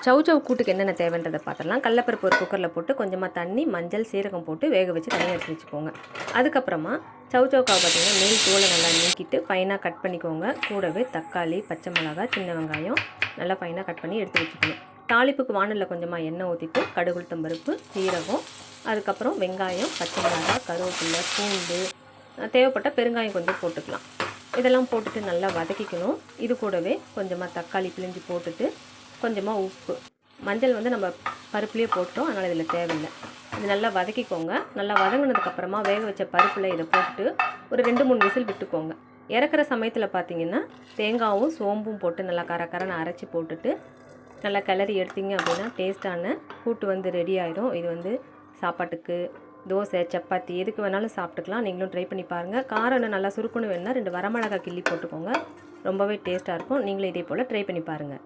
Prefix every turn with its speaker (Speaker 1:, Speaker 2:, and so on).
Speaker 1: சௌசௌ கூட்டுக்கு என்னென்ன தேவைன்றதை பார்த்துடலாம். கடலப்பருப்பு ஒரு குக்கரில் போட்டு கொஞ்சமாக தண்ணி, மஞ்சள், சீரகம் போட்டு வேக வச்சு தனியாக எடுத்து வச்சுக்கோங்க. அதுக்கப்புறமா சௌசௌக்காவை பார்த்திங்கன்னா மேல் தோலை நல்லா நீக்கிட்டு ஃபைனாக கட் பண்ணிக்கோங்க. கூடவே தக்காளி, பச்சை மிளகாய், சின்ன வெங்காயம் நல்லா ஃபைனாக கட் பண்ணி எடுத்து வச்சுக்கணும். தாளிப்புக்கு வானலில் கொஞ்சமாக எண்ணெய் ஊற்றிட்டு கடுகு, உளுத்தம் பருப்பு, சீரகம், அதுக்கப்புறம் வெங்காயம், பச்சை மிளகாய், கருவேப்பிலை, பூண்டு, தேவைப்பட்ட பெருங்காயம் கொஞ்சம் போட்டுக்கலாம். இதெல்லாம் போட்டுட்டு நல்லா வதக்கிக்கணும். இது கூடவே கொஞ்சமாக தக்காளி பிழிஞ்சு போட்டுட்டு கொஞ்சமாக உப்பு, மஞ்சள் நம்ம பருப்புலேயே போட்டோம், அதனால் இதில் தேவையில்லை. இது நல்லா வதக்கிக்கோங்க. நல்லா வதங்கினதுக்கப்புறமா வேக வச்ச பருப்பில் இதை போட்டு ஒரு 2-3 விசில் விட்டுக்கோங்க. இறக்குற சமயத்தில் பார்த்திங்கன்னா தேங்காயும் சோம்பும் போட்டு நல்லா கரன்னு அரைச்சி போட்டுட்டு நல்லா கிளறி எடுத்திங்க அப்படின்னா டேஸ்ட்டான கூட்டு ரெடி ஆயிடும். இது சாப்பாட்டுக்கு, தோசை, சப்பாத்தி எதுக்கு வேணாலும் சாப்பிட்டுக்கலாம். நீங்களும் ட்ரை பண்ணி பாருங்கள். காரம் நல்லா சுருக்குன்னு வேணுன்னா 2 வரமிளகாய் கிள்ளி போட்டுக்கோங்க. ரொம்பவே டேஸ்ட்டாக இருக்கும். நீங்களும் இதே போல் ட்ரை பண்ணி பாருங்கள்.